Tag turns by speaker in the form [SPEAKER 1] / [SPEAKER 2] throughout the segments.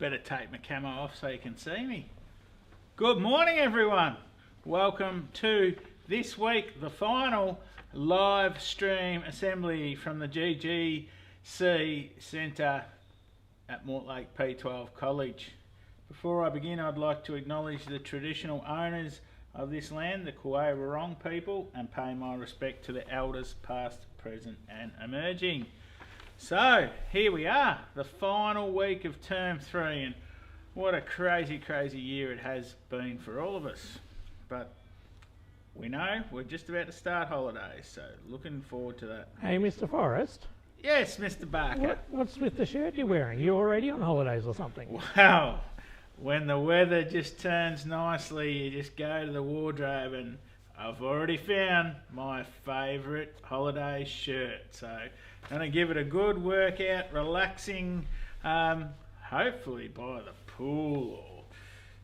[SPEAKER 1] Better take my camo off so you can see me. Good morning, everyone. Welcome to this week, the final live stream assembly from the GGC Centre at Mortlake P-12 College. Before I begin, I'd like to acknowledge the traditional owners of this land, the Kuwai people, and pay my respect to the elders past, present and emerging. So here we are, the final week of term 3, and what a crazy year it has been for all of us. But we know we're just about to start holidays, so looking forward to that.
[SPEAKER 2] Hey, Mr. Forrest.
[SPEAKER 1] Yes, Mr. Barker.
[SPEAKER 2] What's with the shirt you're wearing? You already on holidays or something?
[SPEAKER 1] Wow, when the weather just turns nicely, you just go to the wardrobe, and I've already found my favourite holiday shirt. So I'm going to give it a good workout, relaxing, hopefully by the pool or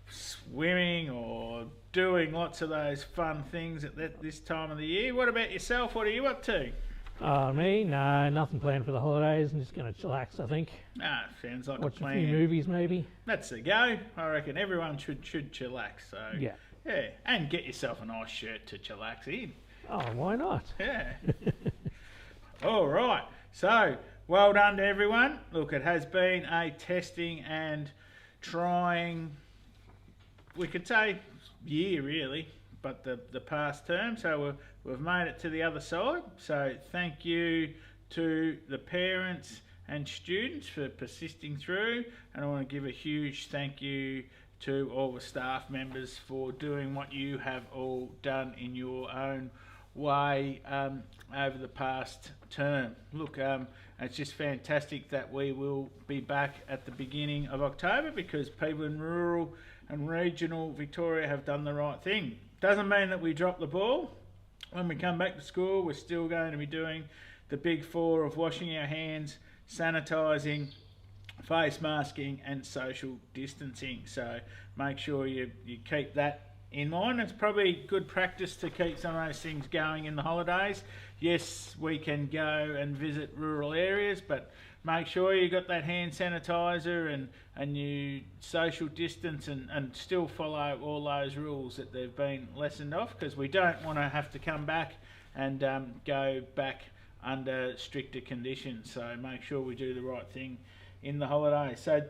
[SPEAKER 1] swimming or doing lots of those fun things at this time of the year. What about yourself? What are you up to?
[SPEAKER 2] Me? No, nothing planned for the holidays. I'm just going to chillax, I think.
[SPEAKER 1] Ah, sounds like
[SPEAKER 2] Watch
[SPEAKER 1] a plan.
[SPEAKER 2] a few movies, maybe.
[SPEAKER 1] That's the go. I reckon everyone should chillax. So
[SPEAKER 2] yeah,
[SPEAKER 1] and get yourself a nice shirt to chillax in.
[SPEAKER 2] Oh, why not?
[SPEAKER 1] Yeah. All right. So well done to everyone. Look, it has been a testing and trying, we could say, year really, but the past term. So we've made it to the other side. So thank you to the parents and students for persisting through, and I want to give a huge thank you to all the staff members for doing what you have all done in your own way over the past term. Look, it's just fantastic that we will be back at the beginning of October, because people in rural and regional Victoria have done the right thing. Doesn't mean that we drop the ball. When we come back to school, we're still going to be doing the big 4 of washing our hands, sanitising, face masking and social distancing. So make sure you keep that in mind. It's probably good practice to keep some of those things going in the holidays. Yes, we can go and visit rural areas, but make sure you got that hand sanitizer and you social distance and still follow all those rules that they've been lessened off, because we don't want to have to come back and go back under stricter conditions. So make sure we do the right thing in the holidays. So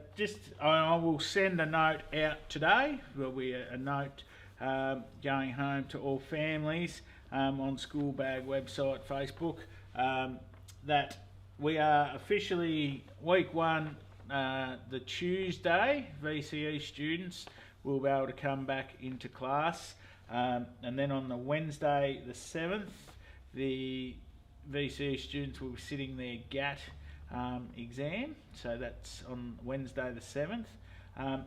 [SPEAKER 1] I will send a note out today. There'll be a note going home to all families on School Bag website, Facebook, that we are officially week 1, the Tuesday, VCE students will be able to come back into class, and then on the Wednesday the 7th, the VCE students will be sitting their GAT exam, so that's on Wednesday the 7th.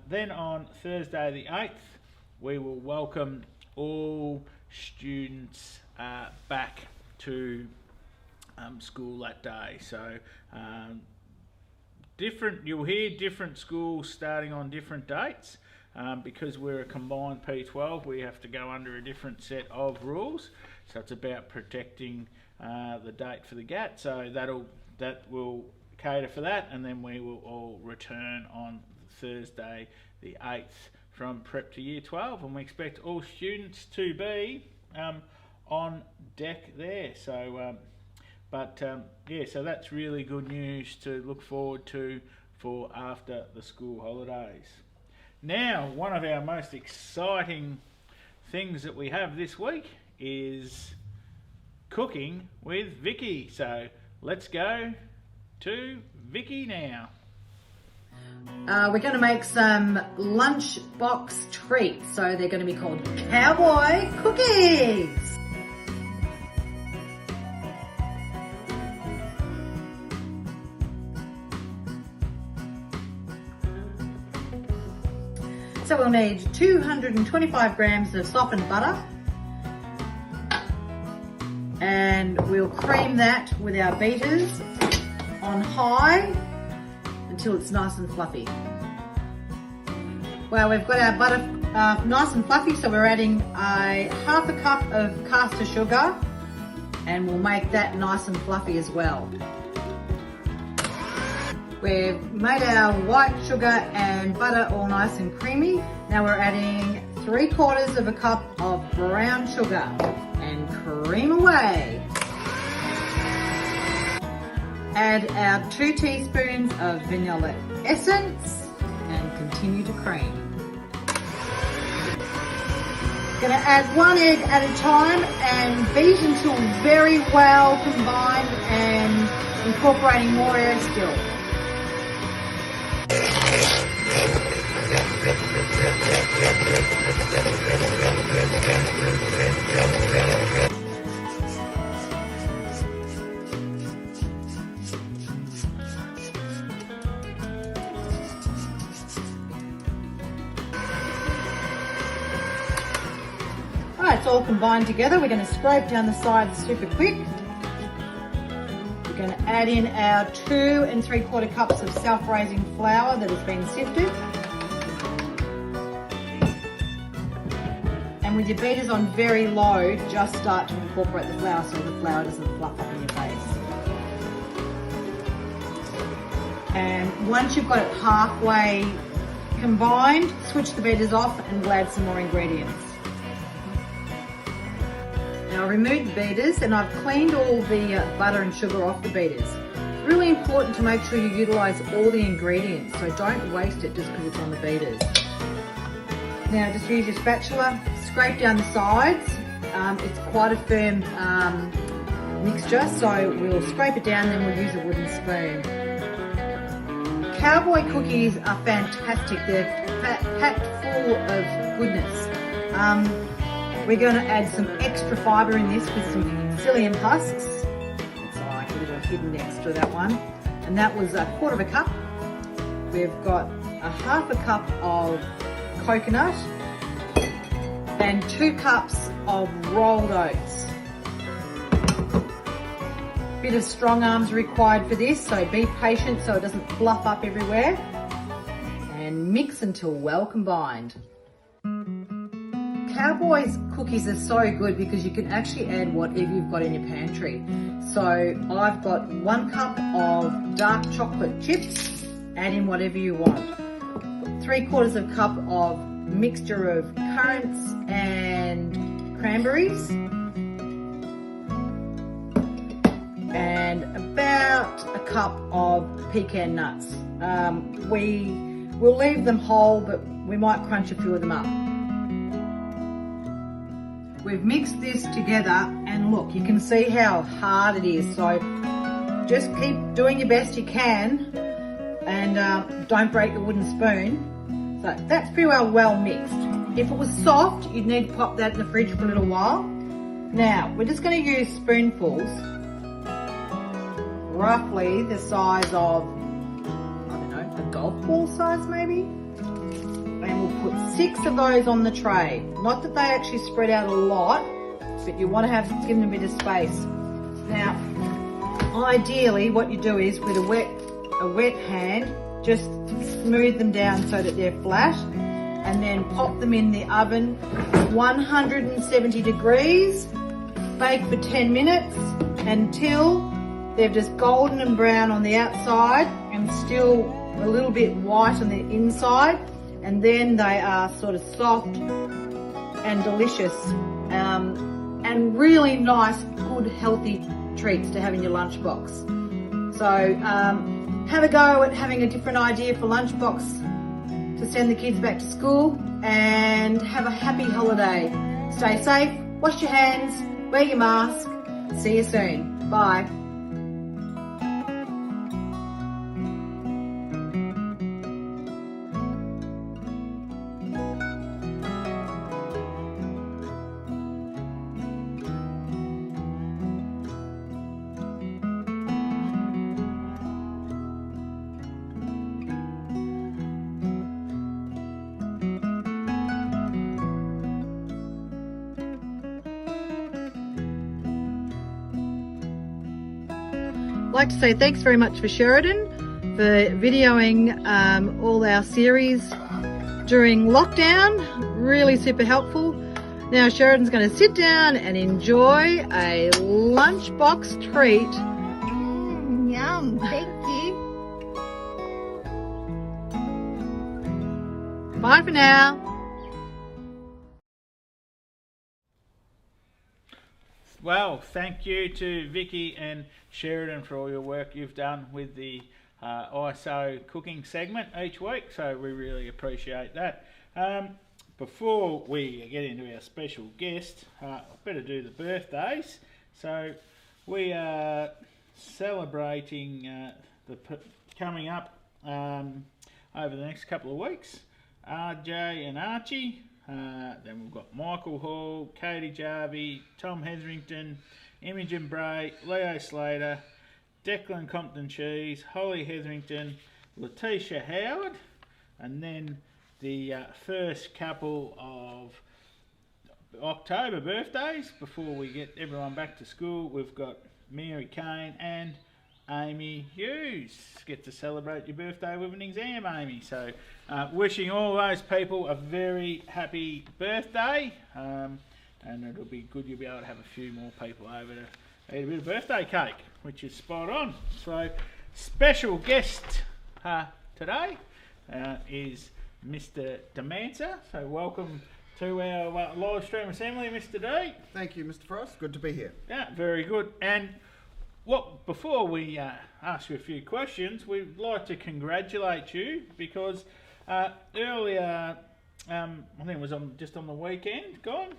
[SPEAKER 1] Then on Thursday the 8th, we will welcome all students back to school that day. So you'll hear different schools starting on different dates, because we're a combined P-12. We have to go under a different set of rules, so it's about protecting the date for the GAT. So that will cater for that, and then we will all return on Thursday the 8th from prep to year 12, and we expect all students to be on deck there. So so that's really good news to look forward to for after the school holidays. Now, one of our most exciting things that we have this week is cooking with Vicky. So let's go to Vicky now.
[SPEAKER 3] We're going to make some lunchbox treats. So they're going to be called cowboy cookies. So we'll need 225 grams of softened butter, and we'll cream that with our beaters on high until it's nice and fluffy. Well, we've got our butter nice and fluffy, so we're adding half a cup of caster sugar, and we'll make that nice and fluffy as well. We've made our white sugar and butter all nice and creamy. Now we're adding 3/4 of a cup of brown sugar and cream away. Add our 2 teaspoons of vanilla essence and continue to cream. Going to add 1 egg at a time and beat until very well combined and incorporating more air still. Alright, it's all combined together. We're going to scrape down the sides super quick. We're going to add in our 2 3/4 cups of self-raising flour that has been sifted. And with your beaters on very low, just start to incorporate the flour so the flour doesn't fluff up in your face. And once you've got it halfway combined, switch the beaters off and we'll add some more ingredients. Now I've removed the beaters and I've cleaned all the butter and sugar off the beaters. It's really important to make sure you utilise all the ingredients, so don't waste it just because it's on the beaters. Now just use your spatula, scrape down the sides. It's quite a firm mixture, so we'll scrape it down, then we'll use a wooden spoon. Cowboy cookies are fantastic. They're packed full of goodness. We're going to add some extra fibre in this with some psyllium husks. It's like a little hidden extra, that one. And that was 1/4 cup. We've got 1/2 cup of coconut and 2 cups of rolled oats. Bit of strong arms required for this, so be patient so it doesn't fluff up everywhere. And mix until well combined. Cowboy's cookies are so good because you can actually add whatever you've got in your pantry. So I've got 1 cup of dark chocolate chips, add in whatever you want. 3/4 of a cup of mixture of currants and cranberries. And about a cup of pecan nuts. We will leave them whole, but we might crunch a few of them up. We've mixed this together and look, you can see how hard it is, so just keep doing your best you can and don't break the wooden spoon. So that's pretty well mixed. If it was soft, you'd need to pop that in the fridge for a little while. Now, we're just going to use spoonfuls, roughly the size of, I don't know, a golf ball size maybe. And we'll put 6 of those on the tray. Not that they actually spread out a lot, but you want to give them a bit of space. Now, ideally what you do is with a wet hand, just smooth them down so that they're flat, and then pop them in the oven, 170 degrees, bake for 10 minutes until they're just golden and brown on the outside and still a little bit white on the inside. And then they are sort of soft and delicious and really nice, good, healthy treats to have in your lunchbox. So have a go at having a different idea for lunchbox to send the kids back to school, and have a happy holiday. Stay safe, wash your hands, wear your mask. See you soon. Bye. I'd like to say thanks very much for Sheridan for videoing all our series during lockdown. Really super helpful. Now Sheridan's going to sit down and enjoy a lunchbox treat.
[SPEAKER 4] Yum, thank you.
[SPEAKER 3] Bye for now.
[SPEAKER 1] Well, thank you to Vicky and Sheridan for all your work you've done with the ISO cooking segment each week, so we really appreciate that. Before we get into our special guest, I better do the birthdays. So we are celebrating coming up over the next couple of weeks, RJ and Archie. Then we've got Michael Hall, Katie Jarvie, Tom Hetherington, Imogen Bray, Leo Slater, Declan Compton Cheese, Holly Hetherington, Letitia Howard, and then the first couple of October birthdays before we get everyone back to school. We've got Mary Kane and Amy Hughes. Get to celebrate your birthday with an exam, Amy. So wishing all those people a very happy birthday, and it'll be good you'll be able to have a few more people over to eat a bit of birthday cake, which is spot on. So special guest today is Mr. Demancer. So welcome to our live stream assembly, Mr. D.
[SPEAKER 4] Thank you, Mr. Frost. Good to be here.
[SPEAKER 1] Yeah, very good. And before we ask you a few questions, we'd like to congratulate you because earlier, I think it was just on the weekend gone,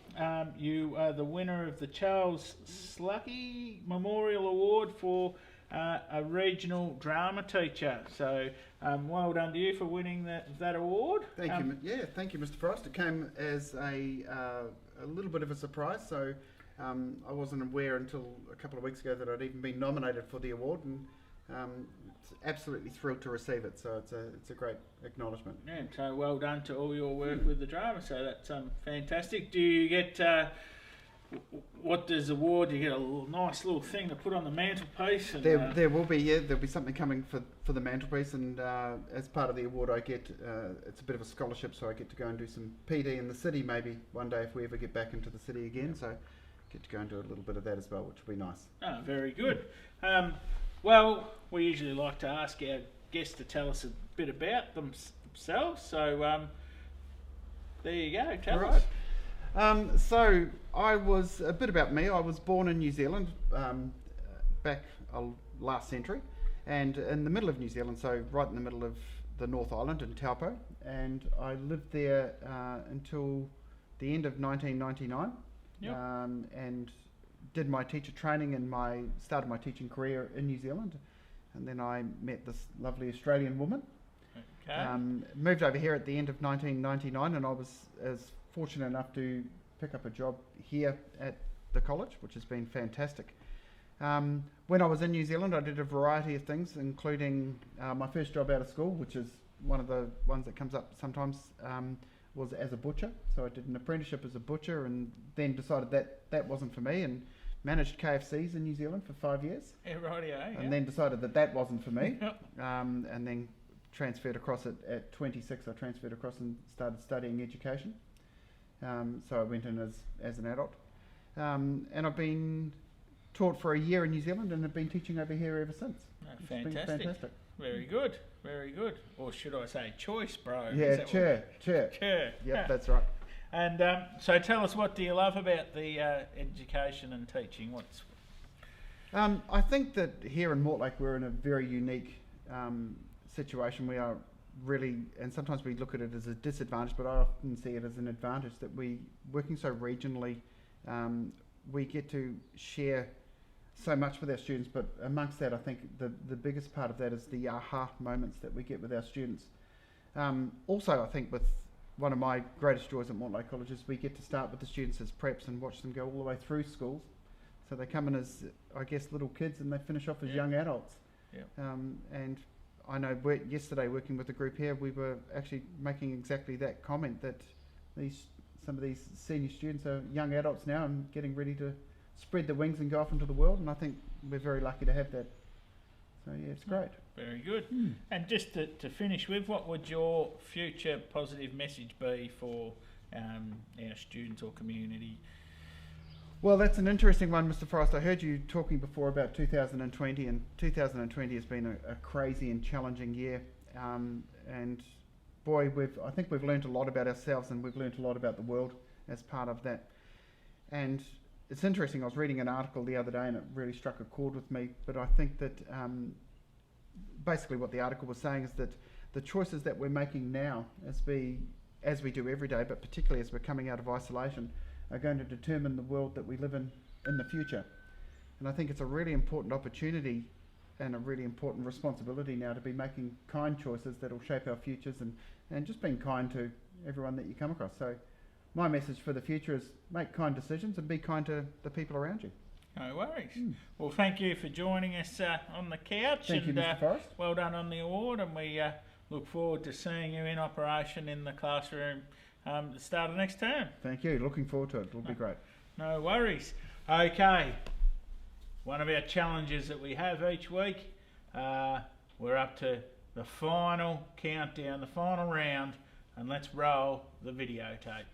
[SPEAKER 1] you are the winner of the Charles Slucky Memorial Award for a regional drama teacher. So well done to you for winning that award.
[SPEAKER 4] Thank you. Yeah, thank you, Mr. Frost. It came as a little bit of a surprise. So I wasn't aware until a couple of weeks ago that I'd even been nominated for the award, and absolutely thrilled to receive it. So it's a great acknowledgement.
[SPEAKER 1] Yeah, so well done to all your work with the drama. So that's fantastic. Do you get what does the award? You get a nice little thing to put on the mantelpiece. And,
[SPEAKER 4] there will be there'll be something coming for the mantelpiece, and as part of the award, I get it's a bit of a scholarship, so I get to go and do some PD in the city maybe one day if we ever get back into the city again. So get to go and do a little bit of that as well, which will be nice.
[SPEAKER 1] Oh, very good. Well, we usually like to ask our guests to tell us a bit about themselves. So there you go. Tell us.
[SPEAKER 4] So I was a bit about me. I was born in New Zealand back last century, and in the middle of New Zealand, so right in the middle of the North Island in Taupo, and I lived there until the end of 1999.
[SPEAKER 1] Yep.
[SPEAKER 4] And did my teacher training and started my teaching career in New Zealand, and then I met this lovely Australian woman.
[SPEAKER 1] Okay.
[SPEAKER 4] Moved over here at the end of 1999, and I was fortunate enough to pick up a job here at the college, which has been fantastic. When I was in New Zealand, I did a variety of things, including my first job out of school, which is one of the ones that comes up sometimes, was as a butcher. So I did an apprenticeship as a butcher, and then decided that wasn't for me, and managed KFCs in New Zealand for 5 years.
[SPEAKER 1] Yeah, rightio.
[SPEAKER 4] And then decided that wasn't for me. And then transferred across at 26. I transferred across and started studying education. So I went in as an adult. And I've been taught for a year in New Zealand and have been teaching over here ever since.
[SPEAKER 1] It's been fantastic. Very good. Very good. Or should I say choice, bro?
[SPEAKER 4] Yeah, chair. Yep, that's right.
[SPEAKER 1] And so tell us, what do you love about the education and teaching?
[SPEAKER 4] I think that here in Mortlake we're in a very unique situation. We are really, and sometimes we look at it as a disadvantage, but I often see it as an advantage that working so regionally, we get to share so much with our students, but amongst that I think the biggest part of that is the aha moments that we get with our students. Also I think with one of my greatest joys at Mortlake College is we get to start with the students as preps and watch them go all the way through schools. So they come in as, I guess, little kids and they finish off as young adults.
[SPEAKER 1] Yep.
[SPEAKER 4] And I know yesterday working with the group here, we were actually making exactly that comment, that some of these senior students are young adults now and getting ready to spread their wings and go off into the world, and I think we're very lucky to have that. So yeah, it's great.
[SPEAKER 1] Very good. And just to finish with, what would your future positive message be for our students or community?
[SPEAKER 4] Well, that's an interesting one, Mr. Frost. I heard you talking before about 2020, and 2020 has been a crazy and challenging year. And boy, I think we've learned a lot about ourselves, and we've learned a lot about the world as part of that. And it's interesting, I was reading an article the other day and it really struck a chord with me, but I think that basically what the article was saying is that the choices that we're making now, as we do every day, but particularly as we're coming out of isolation, are going to determine the world that we live in the future. And I think it's a really important opportunity and a really important responsibility now to be making kind choices that will shape our futures, and just being kind to everyone that you come across. So my message for the future is make kind decisions and be kind to the people around you.
[SPEAKER 1] No worries. Well, thank you for joining us on the couch.
[SPEAKER 4] Thank you, Mr. Forrest.
[SPEAKER 1] Well done on the award, and we look forward to seeing you in operation in the classroom at the start of next term.
[SPEAKER 4] Thank you. Looking forward to it. It'll be great.
[SPEAKER 1] No worries. Okay. One of our challenges that we have each week, we're up to the final countdown, the final round, and let's roll the videotape.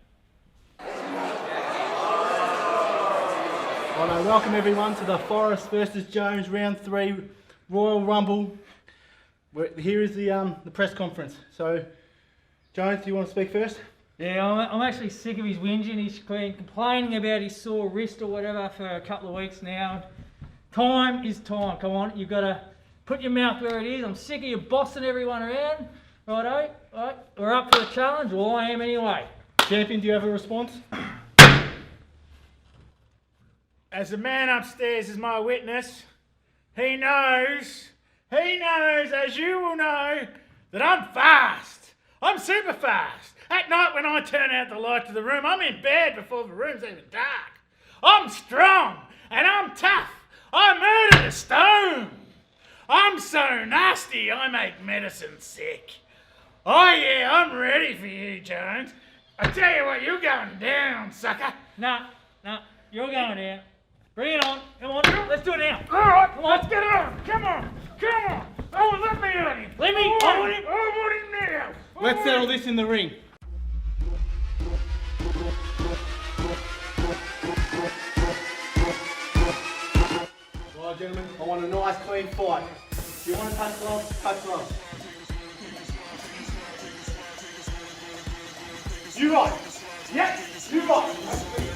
[SPEAKER 5] Righto, welcome everyone to the Forrest versus Jones round 3 Royal Rumble. Here is the press conference. So, Jones, do you want to speak first?
[SPEAKER 6] Yeah, I'm actually sick of his whinging. He's been complaining about his sore wrist or whatever for a couple of weeks now. Time is time. Come on, you've got to put your mouth where it is. I'm sick of you bossing everyone around. Righto, right, we're up for the challenge. Well, I am anyway.
[SPEAKER 5] Champion, do you have a response?
[SPEAKER 1] As the man upstairs is my witness, he knows, as you will know, that I'm fast. I'm super fast. At night when I turn out the light to the room, I'm in bed before the room's even dark. I'm strong and I'm tough. I murder a stone. I'm so nasty, I make medicine sick. Oh yeah, I'm ready for you, Jones. I tell you what, you're going down, sucker.
[SPEAKER 6] Nah, you're going down. Bring it on. Come on, let's do it now.
[SPEAKER 1] All right,
[SPEAKER 6] Come on.
[SPEAKER 1] let's get it on. Come on. Oh, let me on him.
[SPEAKER 6] Let me
[SPEAKER 1] I
[SPEAKER 6] on
[SPEAKER 1] want
[SPEAKER 6] him.
[SPEAKER 1] I want him now.
[SPEAKER 5] Let's settle this in the ring. Right, gentlemen, I want a nice clean fight. If you want to touch gloves, touch gloves. You right. Yep, you right.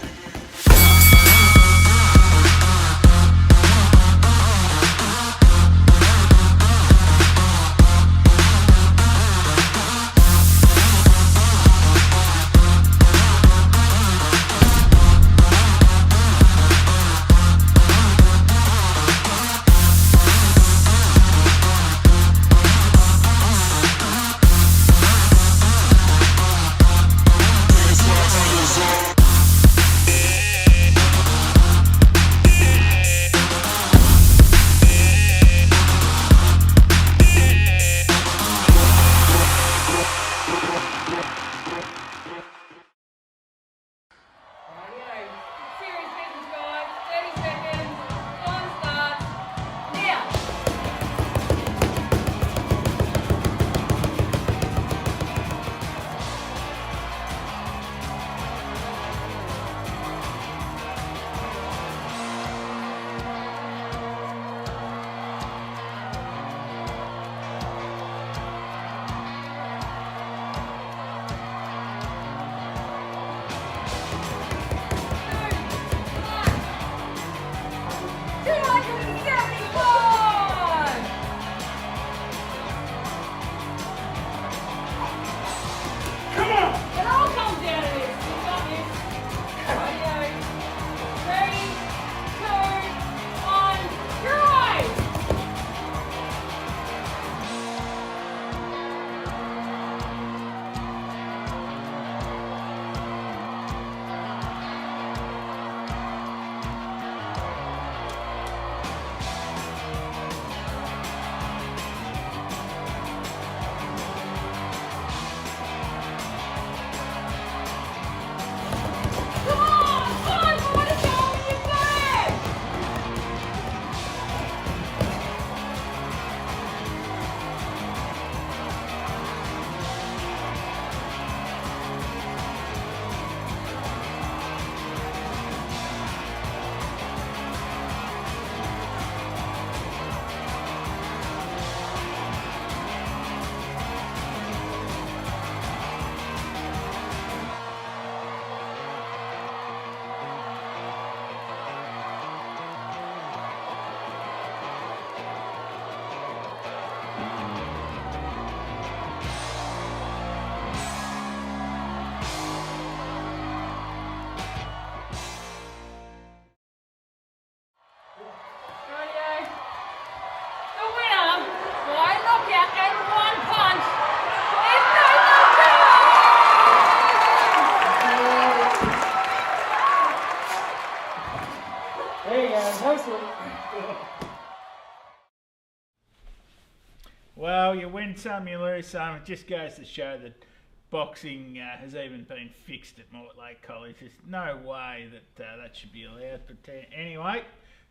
[SPEAKER 1] Well, you win some, you lose some. It just goes to show that boxing has even been fixed at Mortlake College. There's no way that that should be allowed. But anyway,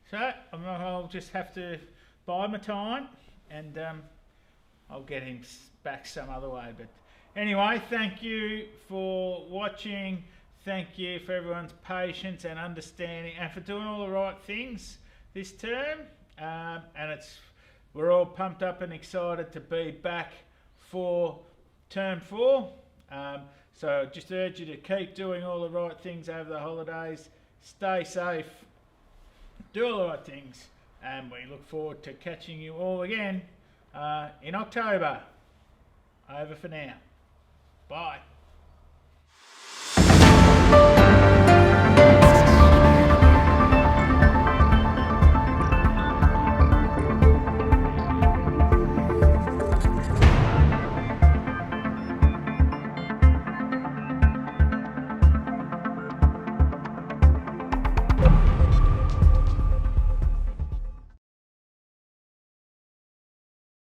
[SPEAKER 1] so I'll just have to buy my time, and I'll get him back some other way. But anyway, thank you for watching. Thank you for everyone's patience and understanding, and for doing all the right things this term. And we're all pumped up and excited to be back for term 4. So just urge you to keep doing all the right things over the holidays. Stay safe. Do all the right things. And we look forward to catching you all again in October. Over for now. Bye.